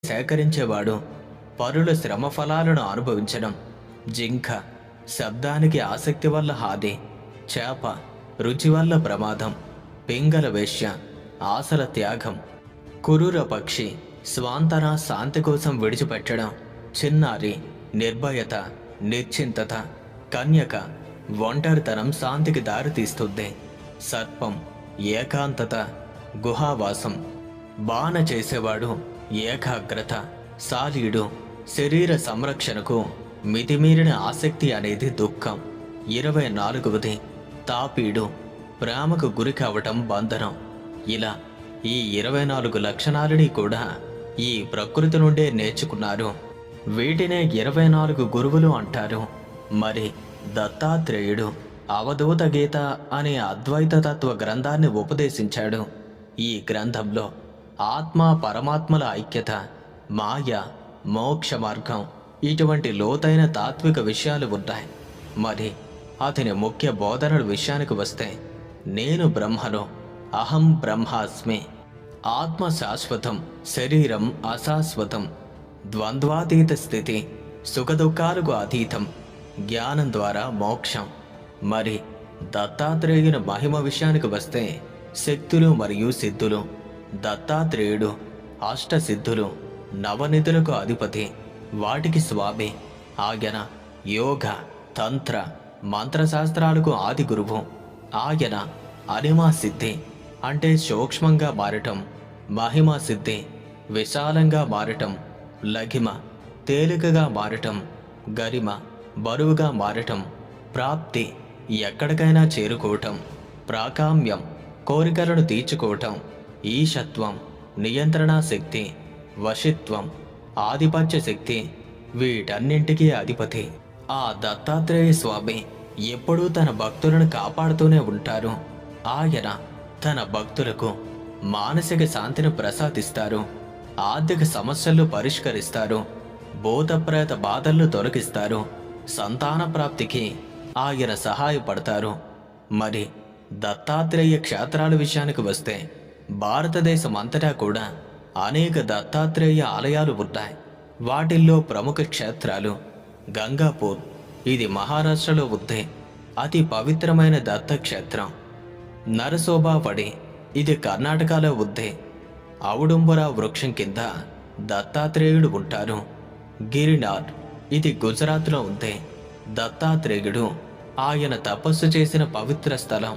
సేకరించేవాడు. పరుల శ్రమ ఫలాలను అనుభవించడం. జింక శబ్దానికి ఆసక్తి వల్ల హాని. చేప రుచి వల్ల ప్రమాదం. పింగళ వేశ్య ఆశల త్యాగం. కురూర పక్షి స్వాంతన శాంతి కోసం విడిచిపెట్టడం. చిన్నారి నిర్భయత నిశ్చింతత. కన్యక ఒంటరితనం శాంతికి దారితీస్తుంది. సర్పం ఏకాంతత గుహావాసం. బాణ చేసేవాడు ఏకాగ్రత. శాలీడు శరీర సంరక్షణకు మితిమీరిన ఆసక్తి అనేది దుఃఖం. 24వది తాపీడు ప్రేమకు గురి కావటం బంధనం. ఇలా ఈ 24 లక్షణాలని కూడా ఈ ప్రకృతి నుండే నేర్చుకున్నారు. వీటినే 24 గురువులు అంటారు. మరి దత్తాత్రేయుడు అవధూత గీత అనే అద్వైత తత్వ గ్రంథాన్ని ఉపదేశించాడు. ఈ గ్రంథంలో ఆత్మ పరమాత్మల ఐక్యత, మాయ, మోక్ష మార్గం ఇటువంటి లోతైన తాత్విక విషయాలు ఉన్నాయి. మరి అతని ముఖ్య బోధనల విషయానికి వస్తే, నేను బ్రహ్మను, అహం బ్రహ్మాస్మి, ఆత్మ శాశ్వతం, శరీరం అశాశ్వతం, ద్వంద్వాతీత స్థితి, సుఖదుఖాలకు అతీతం, జ్ఞానం ద్వారా మోక్షం. మరి దత్తాత్రేయుని మహిమ విషయానికి వస్తే, శక్తులు మరియు సిద్ధులు. దత్తాత్రేయుడు అష్టసిద్ధులు, నవనిధులకు అధిపతి, వాటికి స్వామి. ఆయన యోగ, తంత్ర, మంత్రశాస్త్రాలకు ఆది గురువు. ఆయన అనిమా సిద్ధి అంటే సూక్ష్మంగా మారటం, మహిమా సిద్ధి విశాలంగా మారటం, లఘిమ తేలికగా మారటం, గరిమ బరువుగా మారటం, ప్రాప్తి ఎక్కడికైనా చేరుకోవటం, ప్రాకామ్యం కోరికలను తీర్చుకోవటం, ఈశత్వం నియంత్రణ శక్తి, వశిత్వం ఆధిపత్య శక్తి, వీటన్నింటికీ అధిపతి. ఆ దత్తాత్రేయ స్వామి ఎప్పుడూ తన భక్తులను కాపాడుతూనే ఉంటారు. ఆయన తన భక్తులకు మానసిక శాంతిని ప్రసాదిస్తారు, ఆర్థిక సమస్యలు పరిష్కరిస్తారు, భూతప్రేత బాధలను తొలగిస్తారు, సంతాన ప్రాప్తికి ఆయన సహాయపడతారు. మరి దత్తాత్రేయ క్షేత్రాల విషయానికి వస్తే, భారతదేశం అంతటా కూడా అనేక దత్తాత్రేయ ఆలయాలు ఉన్నాయి. వాటిల్లో ప్రముఖ క్షేత్రాలు గంగాపూర్, ఇది మహారాష్ట్రలో ఉంది, అతి పవిత్రమైన దత్తక్షేత్రం. నరసోబాపడి, ఇది కర్ణాటకలో ఉంది. ఔడుంబర వృక్షం కింద దత్తాత్రేయుడు ఉంటారు. గిరినార్, ఇది గుజరాత్లో ఉంది. దత్తాత్రేయుడు ఆయన తపస్సు చేసిన పవిత్ర స్థలం.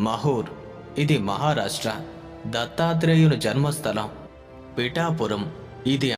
మహూర్, ఇది మహారాష్ట్ర, దత్తాత్రేయుని జన్మస్థలం. పిఠాపురం, ఇది